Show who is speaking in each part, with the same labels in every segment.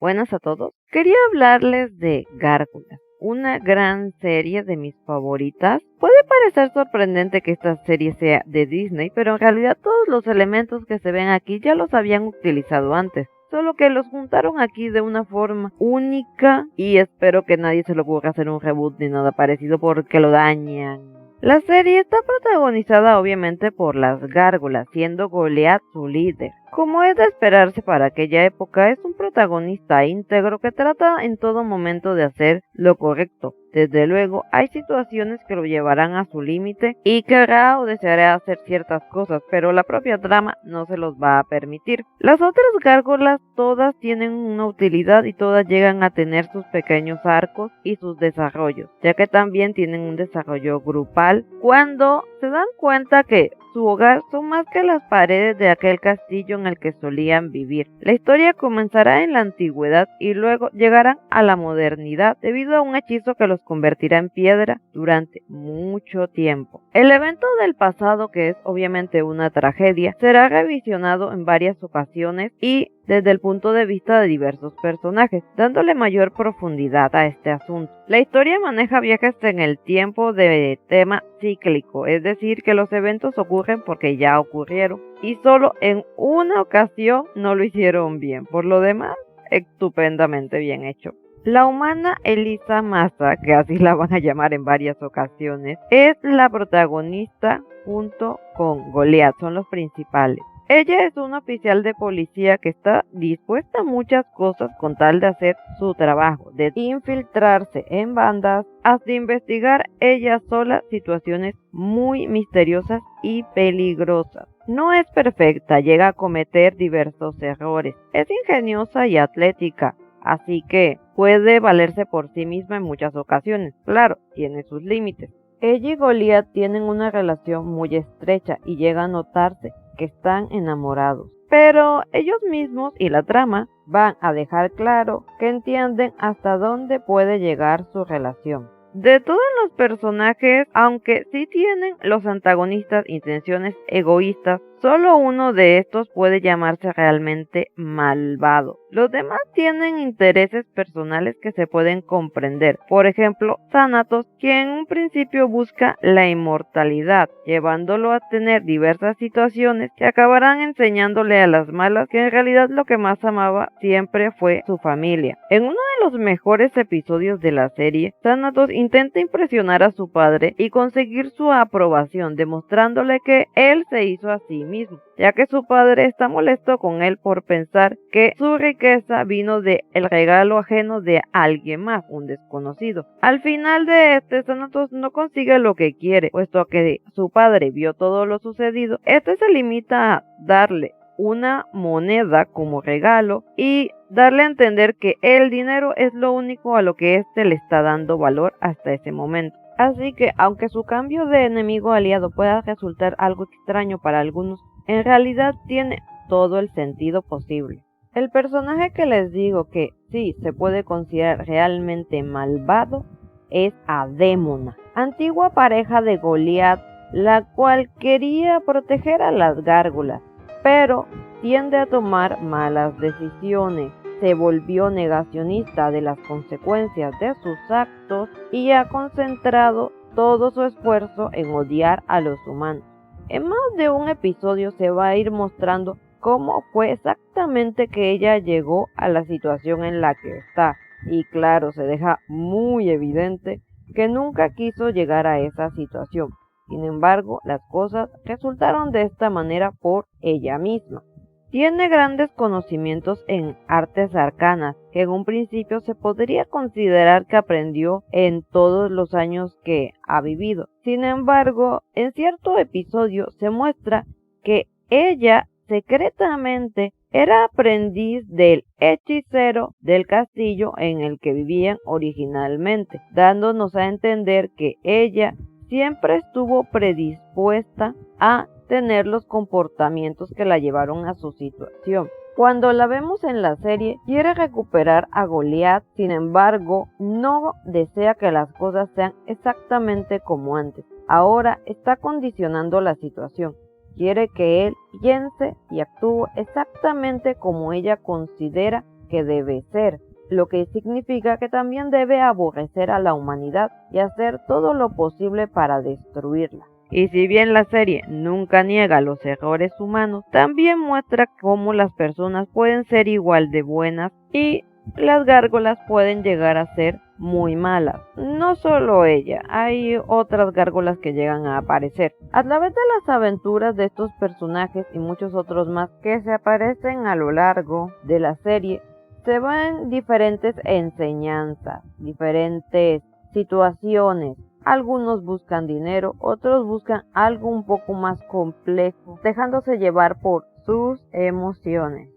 Speaker 1: Buenas a todos. Quería hablarles de Gárgolas, una gran serie de mis favoritas. Puede parecer sorprendente que esta serie sea de Disney, pero en realidad todos los elementos que se ven aquí ya los habían utilizado antes. Solo que los juntaron aquí de una forma única y espero que nadie se le ocurra hacer un reboot ni nada parecido porque lo dañan. La serie está protagonizada obviamente por las gárgolas, siendo Goliath su líder. Como es de esperarse para aquella época, es un protagonista íntegro que trata en todo momento de hacer lo correcto. Desde luego, hay situaciones que lo llevarán a su límite y querrá o deseará hacer ciertas cosas, pero la propia trama no se los va a permitir. Las otras gárgolas todas tienen una utilidad y todas llegan a tener sus pequeños arcos y sus desarrollos, ya que también tienen un desarrollo grupal cuando se dan cuenta que su hogar son más que las paredes de aquel castillo en el que solían vivir. La historia comenzará en la antigüedad y luego llegarán a la modernidad debido a un hechizo que los convertirá en piedra durante mucho tiempo. El evento del pasado, que es obviamente una tragedia, será revisionado en varias ocasiones y desde el punto de vista de diversos personajes, dándole mayor profundidad a este asunto. La historia maneja viajes en el tiempo de tema cíclico, es decir, que los eventos ocurren porque ya ocurrieron y solo en una ocasión no lo hicieron bien. Por lo demás, estupendamente bien hecho. La humana Elisa Massa, que así la van a llamar en varias ocasiones, es la protagonista junto con Goliath, son los principales. Ella es una oficial de policía que está dispuesta a muchas cosas con tal de hacer su trabajo, de infiltrarse en bandas hasta investigar ella sola situaciones muy misteriosas y peligrosas. No es perfecta, llega a cometer diversos errores, es ingeniosa y atlética, así que puede valerse por sí misma en muchas ocasiones. Claro, tiene sus límites. Ella y Goliath tienen una relación muy estrecha y llega a notarse que están enamorados. Pero ellos mismos y la trama van a dejar claro que entienden hasta dónde puede llegar su relación. De todos los personajes, aunque sí tienen los antagonistas intenciones egoístas, solo uno de estos puede llamarse realmente malvado. Los demás tienen intereses personales que se pueden comprender. Por ejemplo, Thanatos, quien en un principio busca la inmortalidad, llevándolo a tener diversas situaciones que acabarán enseñándole a las malas que en realidad lo que más amaba siempre fue su familia. En uno de los mejores episodios de la serie, Thanatos intenta impresionar a su padre y conseguir su aprobación, demostrándole que él se hizo a sí mismo, ya que su padre está molesto con él por pensar que su riqueza vino de el regalo ajeno de alguien más, un desconocido. Al final de Thanatos no consigue lo que quiere, puesto que su padre vio todo lo sucedido. Se limita a darle una moneda como regalo y darle a entender que el dinero es lo único a lo que le está dando valor hasta ese momento. Así que, aunque su cambio de enemigo aliado pueda resultar algo extraño para algunos, en realidad tiene todo el sentido posible. El personaje que les digo que sí se puede considerar realmente malvado es Adémona, antigua pareja de Goliath, la cual quería proteger a las gárgolas, pero tiende a tomar malas decisiones. Se volvió negacionista de las consecuencias de sus actos y ha concentrado todo su esfuerzo en odiar a los humanos. En más de un episodio se va a ir mostrando cómo fue exactamente que ella llegó a la situación en la que está. Y claro, se deja muy evidente que nunca quiso llegar a esa situación. Sin embargo, las cosas resultaron de esta manera por ella misma. Tiene grandes conocimientos en artes arcanas, que en un principio se podría considerar que aprendió en todos los años que ha vivido. Sin embargo, en cierto episodio se muestra que ella secretamente era aprendiz del hechicero del castillo en el que vivían originalmente, dándonos a entender que ella siempre estuvo predispuesta a tener los comportamientos que la llevaron a su situación. Cuando la vemos en la serie, quiere recuperar a Goliath, sin embargo, no desea que las cosas sean exactamente como antes. Ahora está condicionando la situación. Quiere que él piense y actúe exactamente como ella considera que debe ser, lo que significa que también debe aborrecer a la humanidad y hacer todo lo posible para destruirla. Y si bien la serie nunca niega los errores humanos, también muestra cómo las personas pueden ser igual de buenas y las gárgolas pueden llegar a ser muy malas. No solo ella, hay otras gárgolas que llegan a aparecer. A través de las aventuras de estos personajes y muchos otros más que se aparecen a lo largo de la serie, se ven diferentes enseñanzas, diferentes situaciones. Algunos buscan dinero, otros buscan algo un poco más complejo, dejándose llevar por sus emociones.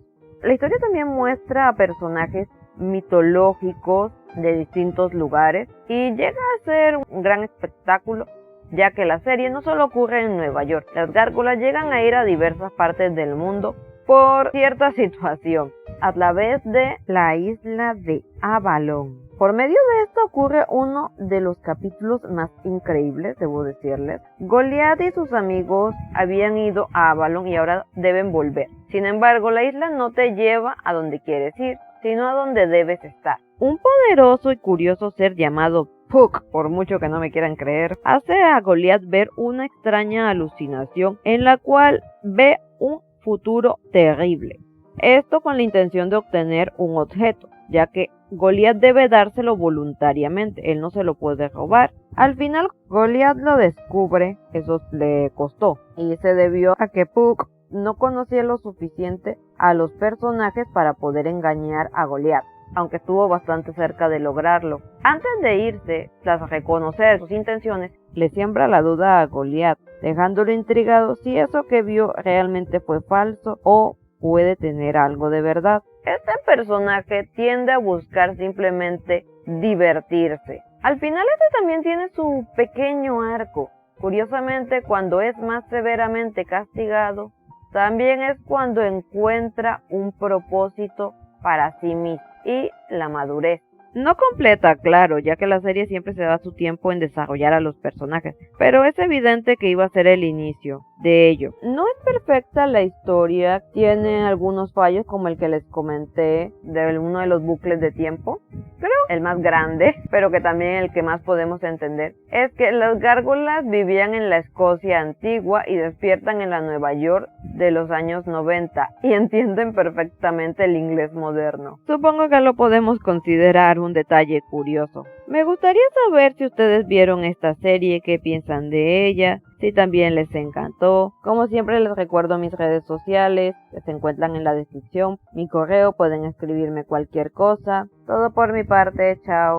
Speaker 1: La historia también muestra a personajes mitológicos de distintos lugares y llega a ser un gran espectáculo, ya que la serie no solo ocurre en Nueva York, las gárgolas llegan a ir a diversas partes del mundo por cierta situación, a través de la isla de Avalon. Por medio de esto ocurre uno de los capítulos más increíbles, debo decirles. Goliath y sus amigos habían ido a Avalon y ahora deben volver. Sin embargo, la isla no te lleva a donde quieres ir, sino a donde debes estar. Un poderoso y curioso ser llamado Puck, por mucho que no me quieran creer, hace a Goliath ver una extraña alucinación en la cual ve un futuro terrible. Esto con la intención de obtener un objeto, ya que Goliath debe dárselo voluntariamente, él no se lo puede robar. Al final Goliath lo descubre, eso le costó, y se debió a que Puck no conocía lo suficiente a los personajes para poder engañar a Goliath, aunque estuvo bastante cerca de lograrlo. Antes de irse, tras reconocer sus intenciones, le siembra la duda a Goliath, dejándolo intrigado si eso que vio realmente fue falso o puede tener algo de verdad. Este personaje tiende a buscar simplemente divertirse. Al final este también tiene su pequeño arco. Curiosamente, cuando es más severamente castigado, también es cuando encuentra un propósito para sí mismo y la madurez. No completa, claro, ya que la serie siempre se da su tiempo en desarrollar a los personajes, pero es evidente que iba a ser el inicio de ello. No es perfecta la historia, tiene algunos fallos como el que les comenté de uno de los bucles de tiempo. Creo el más grande, pero que también el que más podemos entender, es que las gárgolas vivían en la Escocia antigua y despiertan en la Nueva York de los años 90 y entienden perfectamente el inglés moderno. Supongo que lo podemos considerar un detalle curioso. Me gustaría saber si ustedes vieron esta serie, qué piensan de ella, si también les encantó. Como siempre les recuerdo mis redes sociales que se encuentran en la descripción, mi correo, pueden escribirme cualquier cosa. Todo por mi parte, chao.